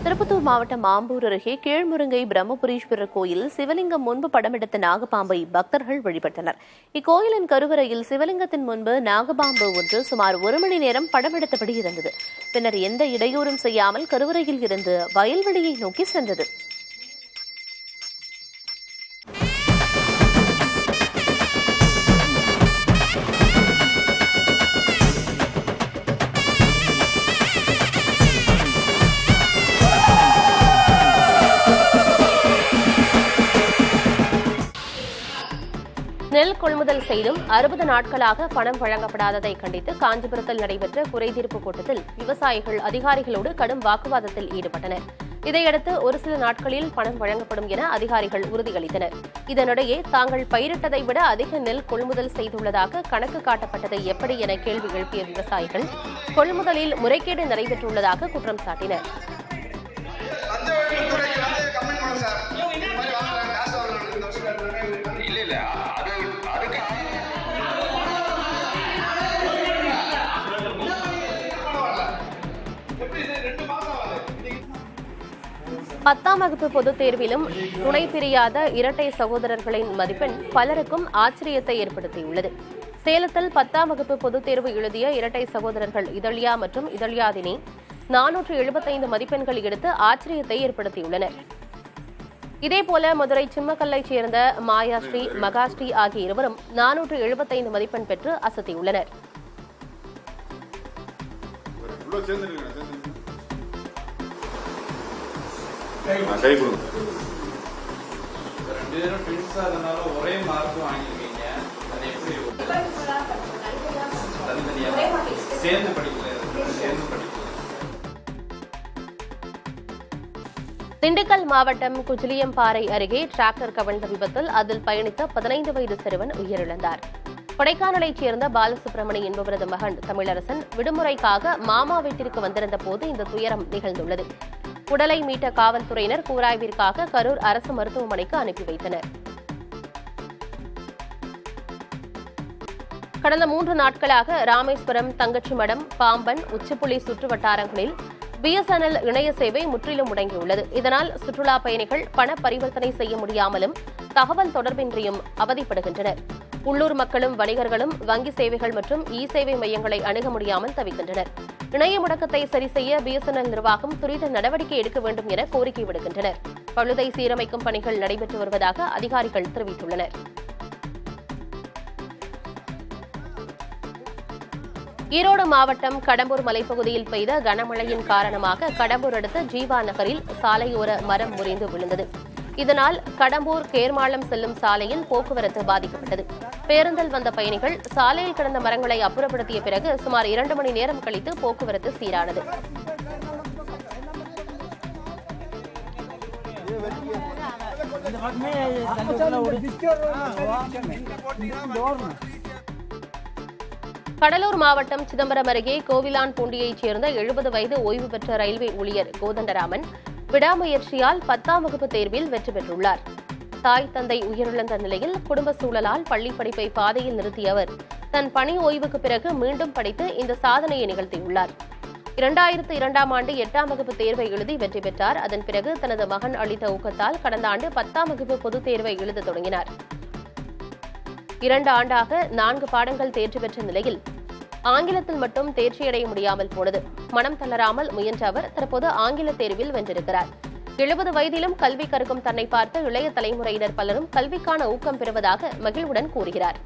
திருப்பத்தூர் மாவட்டம் ஆம்பூர் அருகே கீழ்முருங்கை பிரம்மபுரீஸ்வரர் கோயில் சிவலிங்கம் முன்பு படமெடுத்த நாகபாம்பை பக்தர்கள் வழிபட்டனர். இக்கோயிலின் கருவறையில் சிவலிங்கத்தின் முன்பு நாகபாம்பு ஒன்று சுமார் 1 மணி நேரம் படமெடுத்தபடி இருந்தது. பின்னர் எந்த இடையூறும் செய்யாமல் கருவறையில் இருந்து வயல்வெளியை நோக்கி சென்றது. நெல் கொள்முதல் செய்தும் 60 நாட்களாக பணம் வழங்கப்படாததை கண்டித்து காஞ்சிபுரத்தில் நடைபெற்ற குறைதீர்ப்பு கூட்டத்தில் விவசாயிகள் அதிகாரிகளோடு கடும் வாக்குவாதத்தில் ஈடுபட்டனர். இதையடுத்து ஒரு சில நாட்களில் பணம் வழங்கப்படும் என அதிகாரிகள் உறுதியளித்தனர். இதனிடையே தாங்கள் பயிரிட்டதை விட அதிக நெல் கொள்முதல் செய்துள்ளதாக கணக்கு காட்டப்பட்டது எப்படி என கேள்வி எழுப்பிய விவசாயிகள் கொள்முதலில் முறைகேடு நடைபெற்றுள்ளதாக குற்றம் சாட்டினர். பத்தாம் வகுப்பு பொதுத் தேர்விலும் துணை பிரியாத இரட்டை சகோதரர்களின் மதிப்பெண் பலருக்கும் ஆச்சரியத்தை ஏற்படுத்தியுள்ளது. சேலத்தில் 10ஆம் வகுப்பு பொதுத் தேர்வு எழுதிய இரட்டை சகோதரர்கள் இதழியா மற்றும் இதழியாதினி 475 மதிப்பெண்கள் எடுத்து ஆச்சரியத்தை ஏற்படுத்தியுள்ளனர். இதேபோல மதுரை சிம்மக்கல்லைச் சேர்ந்த மாயாஸ்ரீ மகாஸ்ரீ ஆகிய இருவரும் 475 மதிப்பெண் பெற்று அசத்தியுள்ளனர். ஒரே மார்க் வாங்கிருக்கீங்க, அது எப்படி சேர்ந்து படிக்கல? திண்டுக்கல் மாவட்டம் குஜிலியம்பாறை அருகே டிராக்டர் கவிழ்ந்த விபத்தில் அதில் பயணித்த 15 வயது சிறுவன் உயிரிழந்தார். கொடைக்கானலைச் சேர்ந்த பாலசுப்ரமணி என்பவரது மகன் தமிழரசன் விடுமுறைக்காக மாமா வீட்டிற்கு வந்திருந்த போது இந்த துயரம் நிகழ்ந்துள்ளது. உடலை மீட்ட காவல்துறையினர் கூராய்விற்காக கரூர் அரசு மருத்துவமனைக்கு அனுப்பி வைத்தனர். கடந்த 3 நாட்களாக ராமேஸ்வரம், தங்கச்சிமடம், பாம்பன், உச்சிப்புலி சுற்று வட்டாரங்களில் BSNL இணைய சேவை முற்றிலும் முடங்கியுள்ளது. இதனால் சுற்றுலா பயணிகள் பண பரிவர்த்தனை செய்ய முடியாமலும் தகவல் தொடர்பின்றியும் அவதிப்படுகின்றனர். உள்ளூர் மக்களும் வணிகர்களும் வங்கி சேவைகள் மற்றும் சேவை மையங்களை அணுக முடியாமல் தவிக்கின்றனர். இணைய முடக்கத்தை சரி செய்ய BSNL நிர்வாகம் துரித நடவடிக்கை எடுக்க வேண்டும் என கோரிக்கை விடுக்கின்றனர். பழுதை சீரமைக்கும் பணிகள் நடைபெற்று வருவதாக அதிகாரிகள் தெரிவித்துள்ளனர். ஈரோடு மாவட்டம் கடம்பூர் மலைப்பகுதியில் பெய்த கனமழையின் காரணமாக கடம்பூர் அடுத்த ஜீவா நகரில் சாலையோர மரம் முறிந்து விழுந்தது. இதனால் கடம்பூர் கேர்மாளம் செல்லும் சாலையில் போக்குவரத்து பாதிக்கப்பட்டது. பேருந்தில் வந்த பயணிகள் சாலையில் கிடந்த மரங்களை அப்புறப்படுத்திய பிறகு சுமார் 2 மணி நேரம் கழித்து போக்குவரத்து சீரானது. கடலூர் மாவட்டம் சிதம்பரம் அருகே கோவிலான்பூண்டியைச் சேர்ந்த 70 வயது ஓய்வு பெற்ற ரயில்வே ஊழியர் கோதண்டராமன் விடாமுயற்சியால் 10ஆம் வகுப்பு தேர்வில் வெற்றி பெற்றுள்ளார். தாய் தந்தை உயிரிழந்த நிலையில் குடும்ப சூழலால் பள்ளி படிப்பை பாதையில் நிறுத்திய அவர் தன் பணி ஓய்வுக்கு பிறகு மீண்டும் படித்து இந்த சாதனையை நிகழ்த்தியுள்ளார். 2002ஆம் ஆண்டு 8ஆம் வகுப்பு தேர்வை எழுதி வெற்றி பெற்றார். அதன் பிறகு தனது மகன் அளித்த ஊக்கத்தால் கடந்த ஆண்டு 10ஆம் வகுப்பு பொதுத் தேர்வை எழுத தொடங்கினார். 2 ஆண்டாக 4 பாடங்கள் தேர்ச்சி பெற்ற நிலையில் ஆங்கிலத்தில் மட்டும் தேர்ச்சியடைய முடியாமல் போனது. மனம் தளராமல் முயன்ற அவர் தற்போது ஆங்கில தேர்வில் வென்றிருக்கிறார். 70 வயதிலும் கல்வி கற்கும் தன்னை பார்த்து இளைய தலைமுறையினர் பலரும் கல்விக்கான ஊக்கம் பெறுவதாக மகிழ்வுடன் கூறுகிறார்.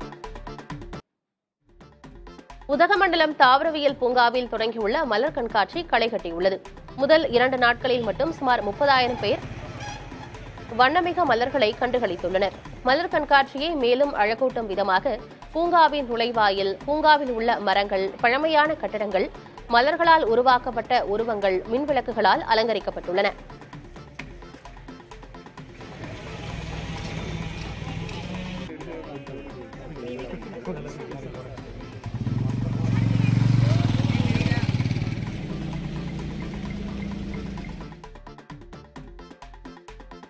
உதகமண்டலம் தாவரவியல் பூங்காவில் தொடங்கியுள்ள மலர் கண்காட்சி களை கட்டியுள்ளது. முதல் 2 நாட்களில் மட்டும் சுமார் 30,000 பேர் வண்ணமிக மலர்களை கண்டுகளித்துள்ளனர். மலர் கண்காட்சியை மேலும் அழகூட்டும் விதமாக பூங்காவின் நுழைவாயில், பூங்காவில் உள்ள மரங்கள், பழமையான கட்டடங்கள், மலர்களால் உருவாக்கப்பட்ட உருவங்கள், மின்விளக்குகளால் அலங்கரிக்கப்பட்டுள்ளன.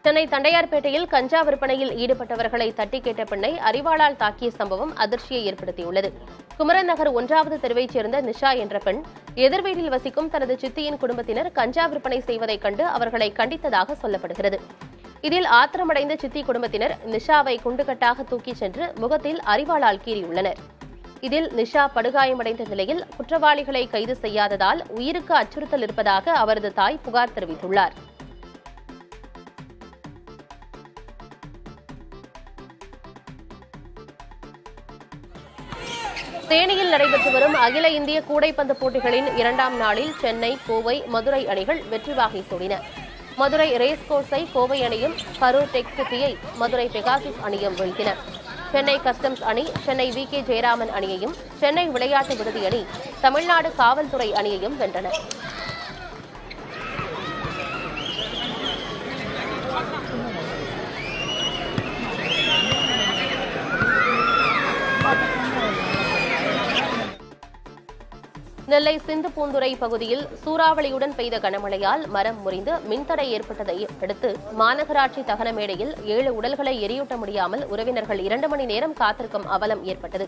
சென்னை தண்டையார்பேட்டையில் கஞ்சா விற்பனையில் ஈடுபட்டவர்களை தட்டி கேட்ட பெண்ணை அரிவாளால் தாக்கிய சம்பவம் அதிர்ச்சியை ஏற்படுத்தியுள்ளது. குமரன் நகர் 1வது தெருவைச் சேர்ந்த நிஷா என்ற பெண் எதிர்வீட்டில் வசிக்கும் தனது சித்தியின் குடும்பத்தினர் கஞ்சா விற்பனை செய்வதைக் கண்டு அவர்களை கண்டித்ததாக சொல்லப்படுகிறது. இதில் ஆத்திரமடைந்த சித்தி குடும்பத்தினர் நிஷாவை குண்டுகட்டாக தூக்கிச் சென்று முகத்தில் அரிவாளால் கீறியுள்ளனர். இதில் நிஷா படுகாயமடைந்த நிலையில் குற்றவாளிகளை கைது செய்யாததால் உயிருக்கு அச்சுறுத்தல் இருப்பதாக அவரது தாய் புகார் தெரிவித்துள்ளார். தேனியில் நடைபெற்று வரும் அகில இந்திய கூடைப்பந்து போட்டிகளின் 2ஆம் நாளில் சென்னை, கோவை, மதுரை அணிகள் வெற்றி வாகை சூடின. மதுரை ரேஸ் கோர்ஸை கோவை அணியும், கரூர் டெக் சிட்டியை மதுரை பெகாசிஸ் அணியும் வீழ்த்தின. சென்னை கஸ்டம்ஸ் அணி சென்னை VK ஜெயராமன் அணியையும், சென்னை விளையாட்டு விடுதி அணி தமிழ்நாடு காவல்துறை அணியையும் வென்றன. நெல்லை சிந்துபூந்துறை பகுதியில் சூறாவளியுடன் பெய்த கனமழையால் மரம் முறிந்து மின்தடை ஏற்பட்டதை அடுத்து மாநகராட்சி தகன மேடையில் 7 உடல்களை எரியூட்ட முடியாமல் உறவினர்கள் 2 மணி நேரம் காத்திருக்கும் அவலம் ஏற்பட்டது.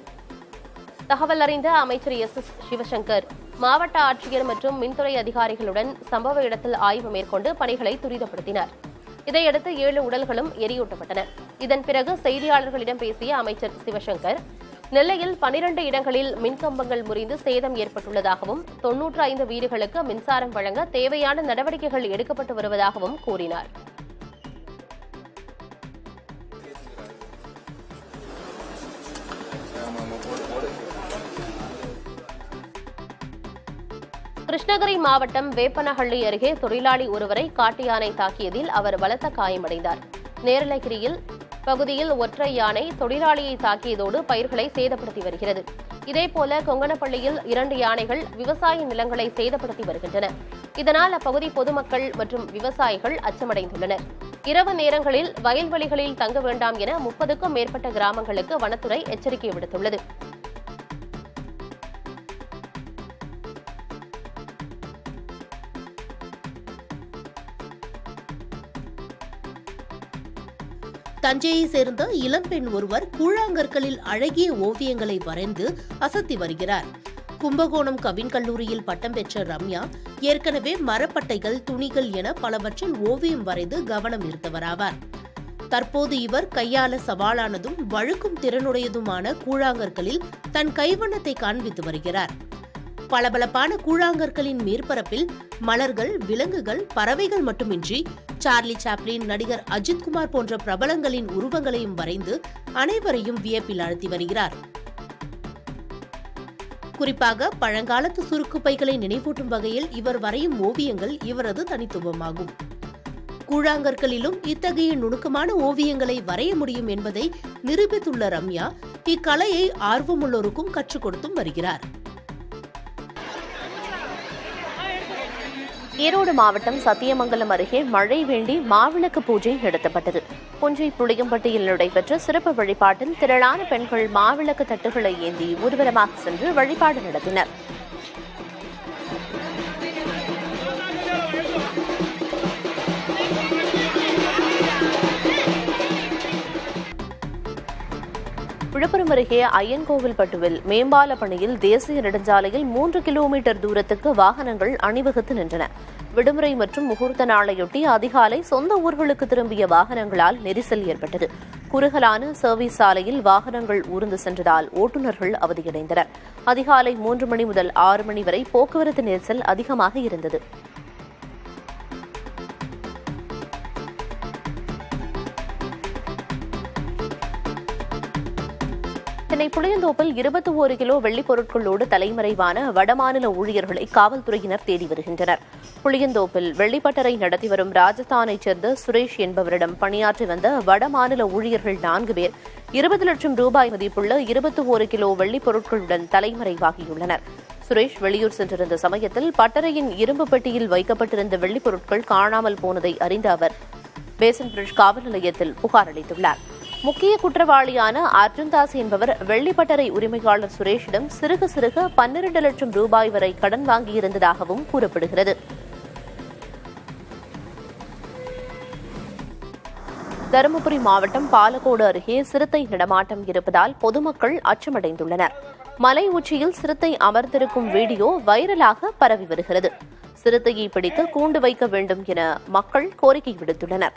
தகவல் அறிந்த அமைச்சர் S. சிவசங்கர் மாவட்ட ஆட்சியர் மற்றும் மின்துறை அதிகாரிகளுடன் சம்பவ இடத்தில் ஆய்வு மேற்கொண்டு பணிகளை துரிதப்படுத்தினார். இதையடுத்து 7 உடல்களும் எரியூட்டப்பட்டன. இதன் பிறகு செய்தியாளர்களிடம் பேசிய அமைச்சர் சிவசங்கர், நெல்லையில் 12 இடங்களில் மின்கம்பங்கள் முறிந்து சேதம் ஏற்பட்டுள்ளதாகவும் 95 வீடுகளுக்கு மின்சாரம் வழங்க தேவையான நடவடிக்கைகள் எடுக்கப்பட்டு வருவதாகவும் கூறினார். கிருஷ்ணகிரி மாவட்டம் வேப்பனஹள்ளி அருகே தொழிலாளி ஒருவரை காட்டு யானை தாக்கியதில் அவர் பலத்த காயமடைந்தார். நேரலகிரியில் பகுதியில் ஒற்றை யானை தொழிலாளியை தாக்கியதோடு பயிர்களை சேதப்படுத்தி வருகிறது. இதேபோல கொங்கனப்பள்ளியில் 2 யானைகள் விவசாய நிலங்களை சேதப்படுத்தி வருகின்றன. இதனால் அப்பகுதி பொதுமக்கள் மற்றும் விவசாயிகள் அச்சமடைந்துள்ளனர். இரவு நேரங்களில் வயல்வெளிகளில் தங்க வேண்டாம் என 30க்கும் மேற்பட்ட கிராமங்களுக்கு வனத்துறை எச்சரிக்கை விடுத்துள்ளது. தஞ்சையை சேர்ந்த இளம்பெண் ஒருவர் கூழாங்கற்களில் அழகிய ஓவியங்களை வரைந்து அசத்தி வருகிறார். கும்பகோணம் கவின் கல்லூரியில் பட்டம் பெற்ற ரம்யா ஏற்கனவே மரப்பட்டைகள், துணிகள் என பலவற்றில் ஓவியம் வரைந்து கவனம் ஈர்த்தவராவார். தற்போது இவர் கையாள சவாலானதும் வழுக்கும் திறனுடையதுமான கூழாங்கற்களில் தன் கைவண்ணத்தை காண்பித்து வருகிறார். பளபளப்பான கூழாங்கற்களின் மேற்பரப்பில் மலர்கள், விலங்குகள், பறவைகள் மட்டுமின்றி சார்லி சாப்ளின், நடிகர் அஜித்குமார் போன்ற பிரபலங்களின் உருவங்களையும் வரைந்து அனைவரையும் வியப்பில் ஆழ்த்தி வருகிறார். குறிப்பாக பழங்காலத்து சுருக்குப்பைகளை நினைவூட்டும் வகையில் இவர் வரையும் ஓவியங்கள் இவரது தனித்துவமாகும். கூழாங்கற்களிலும் இத்தகைய நுணுக்கமான ஓவியங்களை வரைய முடியும் என்பதை நிரூபித்துள்ள ரம்யா இக்கலையை ஆர்வமுள்ளோருக்கும் கற்றுக் கொடுத்தும் வருகிறார். ஈரோடு மாவட்டம் சத்தியமங்கலம் அருகே மழை வேண்டி மாவிளக்கு பூஜை நடத்தப்பட்டது. புஞ்சை புளியம்பட்டியில் நடைபெற்ற சிறப்பு வழிபாட்டில் திரளான பெண்கள் மாவிளக்கு தட்டுகளை ஏந்தி ஊர்வலமாக சென்று வழிபாடு நடத்தினர். விழுப்புரம் அருகே அய்யன்கோவில்பட்டுவில் மேம்பால பணியில் தேசிய நெடுஞ்சாலையில் 3 கிலோமீட்டர் தூரத்துக்கு வாகனங்கள் அணிவகுத்து நின்றன. விடுமுறை மற்றும் முகூர்த்த நாளையொட்டி அதிகாலை சொந்த ஊர்களுக்கு திரும்பிய வாகனங்களால் நெரிசல் ஏற்பட்டது. குறுகலான சர்வீஸ் சாலையில் வாகனங்கள் ஊர்ந்து சென்றதால் ஓட்டுநர்கள் அவதியடைந்தனர். அதிகாலை 3 மணி முதல் 6 மணி வரை போக்குவரத்து நெரிசல் அதிகமாக இருந்தது. சென்னை புளியந்தோப்பில் 21 கிலோ வெள்ளிப் பொருட்களோடு தலைமறைவான வடமாநில ஊழியர்களை காவல்துறையினர் தேடி வருகின்றனர். புளியந்தோப்பில் வெள்ளிப்பட்டறை நடத்தி வரும் ராஜஸ்தானைச் சேர்ந்த சுரேஷ் என்பவரிடம் பணியாற்றி வந்த வடமாநில ஊழியர்கள் 4 பேர் 20 லட்சம் ரூபாய் மதிப்புள்ள 21 கிலோ வெள்ளிப் பொருட்களுடன் தலைமறைவாகியுள்ளனர். சுரேஷ் வெளியூர் சென்றிருந்த சமயத்தில் பட்டறையின் இரும்பு பெட்டியில் வைக்கப்பட்டிருந்த வெள்ளிப் பொருட்கள் காணாமல் போனதை அறிந்த அவர் பேசன் பிரிட்ஜ் காவல் நிலையத்தில் புகார் அளித்துள்ளார். முக்கிய குற்றவாளியான அர்ஜுன் தாஸ் என்பவர் வெள்ளிப்பட்டறை உரிமையாளர் சுரேஷிடம் சிறுக 12 லட்சம் ரூபாய் வரை கடன் வாங்கியிருந்ததாகவும் கூறப்படுகிறது. தருமபுரி மாவட்டம் பாலக்கோடு அருகே சிறுத்தை நடமாட்டம் இருப்பதால் பொதுமக்கள் அச்சமடைந்துள்ளனர். மலை உச்சியில் சிறுத்தை அமர்ந்திருக்கும் வீடியோ வைரலாக பரவி வருகிறது. சிறுத்தையை பிடிக்க கூண்டு வைக்க வேண்டும் என மக்கள் கோரிக்கை விடுத்துள்ளனர்.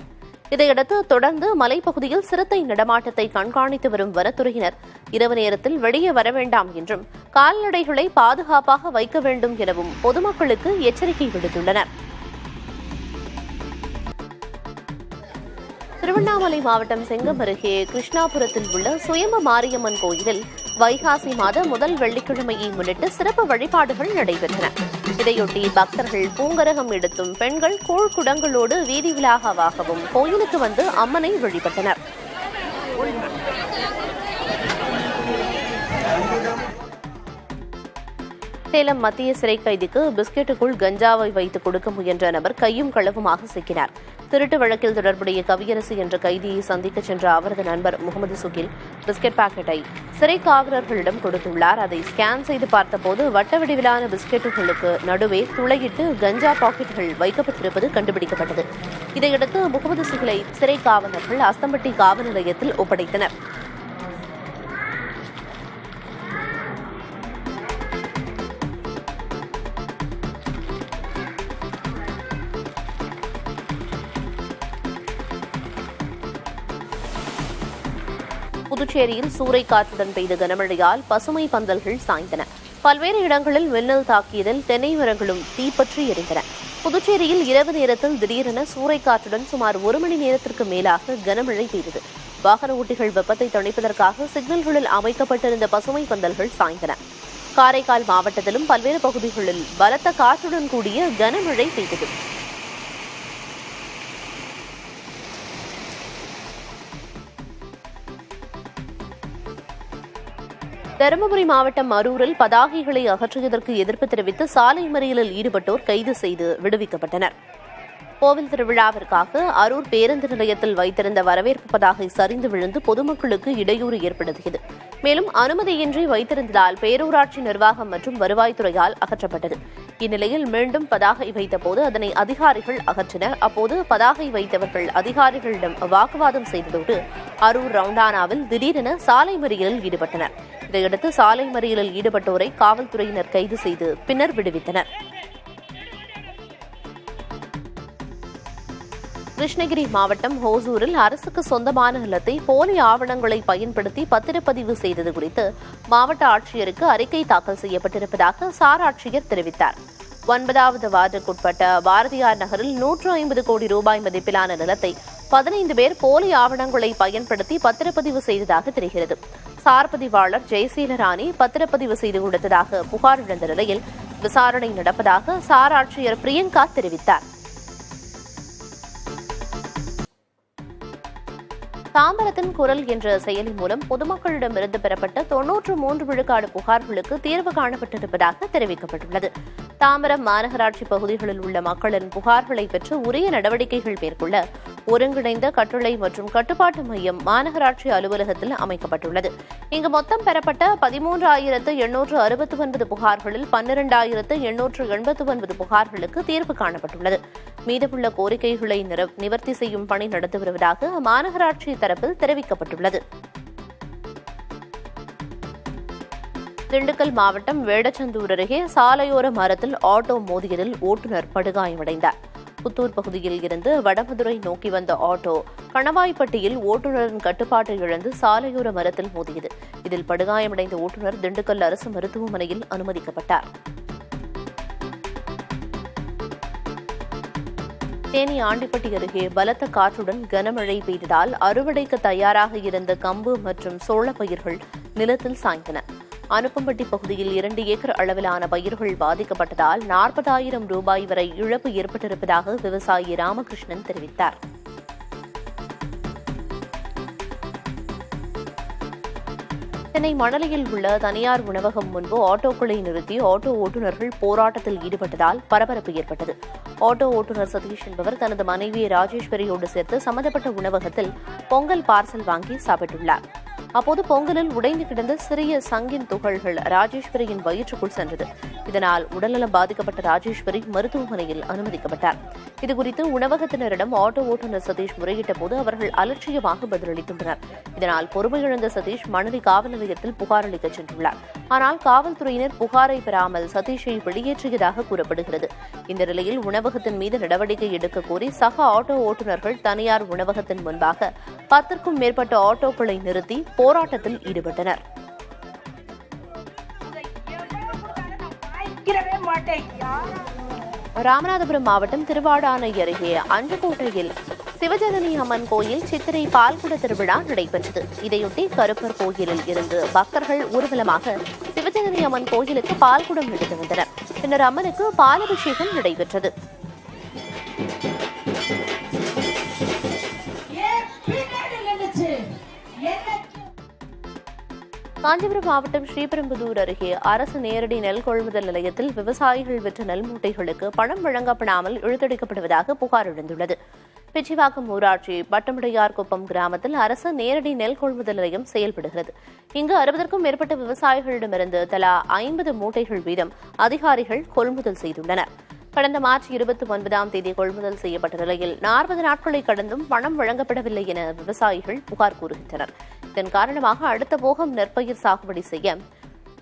இதையடுத்து தொடர்ந்து மலைப்பகுதியில் சிறுத்தை நடமாட்டத்தை கண்காணித்து வரும் வனத்துறையினர் இரவு நேரத்தில் வெளியே வர வேண்டாம் என்றும் கால்நடைகளை பாதுகாப்பாக வைக்க வேண்டும் எனவும் பொதுமக்களுக்கு எச்சரிக்கை விடுத்துள்ளனர். திருவண்ணாமலை மாவட்டம் செங்கம் அருகே கிருஷ்ணாபுரத்தில் உள்ள சுயம்பு மாரியம்மன் கோயிலில் வைகாசி மாத முதல் வெள்ளிக்கிழமையை முன்னிட்டு சிறப்பு வழிபாடுகள் நடைபெற்றன. இதையொட்டி பக்தர்கள் பூங்கரகம் எடுத்தும் பெண்கள் கூழ்குடங்களோடு வீதி விழாவாகவும் கோயிலுக்கு வந்து அம்மனை வழிபட்டனர். சேலம் மத்திய சிறை கைதிக்கு பிஸ்கெட்டுக்குள் கஞ்சாவை வைத்து கொடுக்க முயன்ற நபர் கையும் களவுமாக சிக்கினார். திருட்டு வழக்கில் தொடர்புடைய கவியரசு என்ற கைதியை சந்திக்க சென்ற அவரது நண்பர் முகமது சுகில் பிஸ்கெட் பாக்கெட்டை சிறை காவலர்களிடம் கொடுத்துள்ளார். அதை ஸ்கேன் செய்து பார்த்தபோது வட்ட வடிவிலான பிஸ்கெட்டுகளுக்கு நடுவே துளையிட்டு கஞ்சா பாக்கெட்டுகள் வைக்கப்பட்டிருப்பது கண்டுபிடிக்கப்பட்டது. இதையடுத்து முகமது சுகிலை சிறை காவலர்கள் அஸ்தம்பட்டி காவல் நிலையத்தில் ஒப்படைத்தனர். புதுச்சேரியில் சூறைக்காற்றுடன் பெய்த கனமழையால் பசுமை பந்தல்கள் சாய்ந்தன. பல்வேறு இடங்களில் மின்னல் தாக்கியதில் தென்னை மரங்களும் தீப்பற்றி எரிந்தன. புதுச்சேரியில் இரவு நேரத்தில் திடீரென சூறைக்காற்றுடன் சுமார் 1 மணி நேரத்திற்கு மேலாக கனமழை பெய்தது. வாகன ஓட்டிகள் வெப்பத்தை தணிப்பதற்காக சிக்னல்களில் அமைக்கப்பட்டிருந்த பசுமை பந்தல்கள் சாய்ந்தன. காரைக்கால் மாவட்டத்திலும் பல்வேறு பகுதிகளில் பலத்த காற்றுடன் கூடிய கனமழை பெய்தது. தருமபுரி மாவட்டம் அரூரில் பதாகைகளை அகற்றியதற்கு எதிர்ப்பு தெரிவித்து சாலை மறியலில் ஈடுபட்டோர் கைது செய்து விடுவிக்கப்பட்டனர். கோவில் திருவிழாவிற்காக அரூர் பேருந்து நிலையத்தில் வைத்திருந்த வரவேற்பு பதாகை சரிந்து விழுந்து பொதுமக்களுக்கு இடையூறு ஏற்படுத்தியது. மேலும் அனுமதியின்றி வைத்திருந்ததால் பேரூராட்சி நிர்வாகம் மற்றும் வருவாய்த்துறையால் அகற்றப்பட்டது. இந்நிலையில் மீண்டும் பதாகை வைத்தபோது அதனை அதிகாரிகள் அகற்றினர். அப்போது பதாகை வைத்தவர்கள் அதிகாரிகளிடம் வாக்குவாதம் செய்ததோடு அரூர் ரவுண்டானாவில் திடீரென சாலை மறியலில் ஈடுபட்டனர். இதையடுத்து சாலை மறியலில் ஈடுபட்டோரை காவல்துறையினர் கைது செய்து பின்னர் விடுவித்தனர். கிருஷ்ணகிரி மாவட்டம் ஹோசூரில் அரசுக்கு சொந்தமான நிலத்தை போலி ஆவணங்களை பயன்படுத்தி பத்திரப்பதிவு செய்தது குறித்து மாவட்ட ஆட்சியருக்கு அறிக்கை தாக்கல் செய்யப்பட்டிருப்பதாக சார் ஆட்சியர் தெரிவித்தார். 9வது வார்டுக்குட்பட்ட பாரதியார் நகரில் 150 கோடி ரூபாய் மதிப்பிலான நிலத்தை 15 பேர் போலி ஆவணங்களை பயன்படுத்தி பத்திரப்பதிவு செய்ததாக தெரிகிறது. சார் பதிவாளர் ஜெயசீலராணி பத்திரப்பதிவு செய்து கொடுத்ததாக புகார் எழுந்த நிலையில் விசாரணை நடப்பதாக சார் ஆட்சியர் பிரியங்கா தெரிவித்தார். தாம்பரத்தின் குரல் என்ற செயலி மூலம் பொதுமக்களிடமிருந்து பெறப்பட்ட 93 விழுக்காடு புகார்களுக்கு தீர்வு காணப்பட்டிருப்பதாக தெரிவிக்கப்பட்டுள்ளது. தாம்பரம் மாநகராட்சி பகுதிகளில் உள்ள மக்களின் புகார்களை பெற்று உரிய நடவடிக்கைகள் மேற்கொள்ள ஒருங்கிணைந்த கட்டளை மற்றும் கட்டுப்பாட்டு மையம் மாநகராட்சி அலுவலகத்தில் அமைக்கப்பட்டுள்ளது. இங்கு மொத்தம் பெறப்பட்ட 13,869 புகார்களில் 12,889 புகார்களுக்கு தீர்வு காணப்பட்டுள்ளது. மீதமுள்ள கோரிக்கைகளை நிவர்த்தி செய்யும் பணி நடந்து வருவதாக மாநகராட்சி தரப்பில் தெரிவிக்கப்பட்டுள்ளது. திண்டுக்கல் மாவட்டம் வேடச்சந்தூர் அருகே சாலையோர மரத்தில் ஆட்டோ மோதியதில் ஓட்டுநர் படுகாயமடைந்தார். புத்தூர் பகுதியில் இருந்து வடமதுரை நோக்கி வந்த ஆட்டோ கணவாய்ப்பட்டியில் ஓட்டுநரின் கட்டுப்பாட்டை இழந்து சாலையோர மரத்தில் மோதியது. இதில் படுகாயமடைந்த ஓட்டுநர் திண்டுக்கல் அரசு மருத்துவமனையில் அனுமதிக்கப்பட்டார். தேனி ஆண்டிப்பட்டி அருகே பலத்த காற்றுடன் கனமழை பெய்ததால் அறுவடைக்கு தயாராக இருந்த கம்பு மற்றும் சோள பயிர்கள் நிலத்தில் சாய்ந்தன. அனுப்பம்பட்டி பகுதியில் 2 ஏக்கர் அளவிலான பயிர்கள் பாதிக்கப்பட்டதால் 40,000 ரூபாய் வரை இழப்பு ஏற்பட்டிருப்பதாக விவசாயி ராமகிருஷ்ணன் தெரிவித்தார். சென்னை மணலியில் உள்ள தனியார் உணவகம் முன்பு ஆட்டோக்களை நிறுத்தி ஆட்டோ ஓட்டுநர்கள் போராட்டத்தில் ஈடுபட்டதால் பரபரப்பு ஏற்பட்டது. ஆட்டோ ஓட்டுநர் சதீஷ் என்பவர் தனது மனைவி ராஜேஸ்வரியோடு சேர்த்து சம்பந்தப்பட்ட உணவகத்தில் பொங்கல் பார்சல் வாங்கி சாப்பிட்டுள்ளார். அப்போது பொங்கலில் உடைந்து கிடந்த சிறிய சங்கின் துகள்கள் ராஜேஸ்வரியின் வயிற்றுக்குள் சென்றது. இதனால் உடல்நலம் பாதிக்கப்பட்ட ராஜேஸ்வரி மருத்துவமனையில் அனுமதிக்கப்பட்டார். இதுகுறித்து உணவகத்தினரிடம் ஆட்டோ ஓட்டுநர் சதீஷ் முறையிட்ட போது அவர்கள் அலட்சியமாக பதிலளித்துள்ளனர். இதனால் பொறுமையிழந்த சதீஷ் மணலி காவல் நிலையத்தில் புகார் அளிக்க சென்றுள்ளார். ஆனால் காவல்துறையினர் புகாரை பெறாமல் சதீஷை வெளியேற்றியதாக கூறப்படுகிறது. இந்த நிலையில் உணவகத்தின் மீது நடவடிக்கை எடுக்க கோரி சக ஆட்டோ ஓட்டுநர்கள் தனியார் உணவகத்தின் முன்பாக 10க்கும் மேற்பட்ட ஆட்டோக்களை நிறுத்தி போராட்டத்தில் ஈடுபட்டனர். ராமநாதபுரம் மாவட்டம் திருவாடானை அருகே அஞ்சக்கோட்டையில் சிவஜனனி அம்மன் கோயில் சித்திரை பால்குட திருவிழா நடைபெற்றது. இதையொட்டி கருப்பர் கோயிலில் இருந்து பக்தர்கள் ஊர்வலமாக சிவஜனனி அம்மன் கோயிலுக்கு பால்குடம் எடுத்து வந்தனர். பின்னர் அம்மனுக்கு பாலபிஷேகம் நடைபெற்றது. காஞ்சிபுரம் மாவட்டம் ஸ்ரீபெரும்புதூர் அருகே அரசு நேரடி நெல் கொள்முதல் நிலையத்தில் விவசாயிகள் விற்ற நெல் மூட்டைகளுக்கு பணம் வழங்கப்படாமல் இழுத்தடிக்கப்படுவதாக புகார் எழுந்துள்ளது. பிச்சிவாக்கம் ஊராட்சி பட்டமுடையார்குப்பம் கிராமத்தில் அரசு நேரடி நெல் கொள்முதல் நிலையம் செயல்படுகிறது. இங்கு 60க்கும் மேற்பட்ட விவசாயிகளிடமிருந்து தலா 50 மூட்டைகள் வீதம் அதிகாரிகள் கொள்முதல் செய்துள்ளனர். கடந்த மார்ச் 29ஆம் தேதி கொள்முதல் செய்யப்பட்ட நிலையில் 40 நாட்களை கடந்தும் பணம் வழங்கப்படவில்லை என விவசாயிகள் புகார் கூறுகின்றனர். இதன் காரணமாக அடுத்த போகம் நெற்பயிர் சாகுபடி செய்ய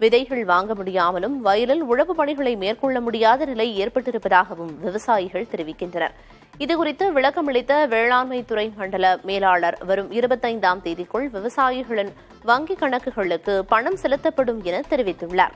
விதைகள் வாங்க முடியாமலும் வயலில் உழவு பணிகளை மேற்கொள்ள முடியாத நிலை ஏற்பட்டிருப்பதாகவும் விவசாயிகள் தெரிவிக்கின்றனர். இதுகுறித்து விளக்கமளித்த வேளாண்மை துறை மண்டல மேலாளர் வரும் 25ஆம் தேதிக்குள் விவசாயிகளின் வங்கிக் கணக்குகளுக்கு பணம் செலுத்தப்படும் என தெரிவித்துள்ளார்.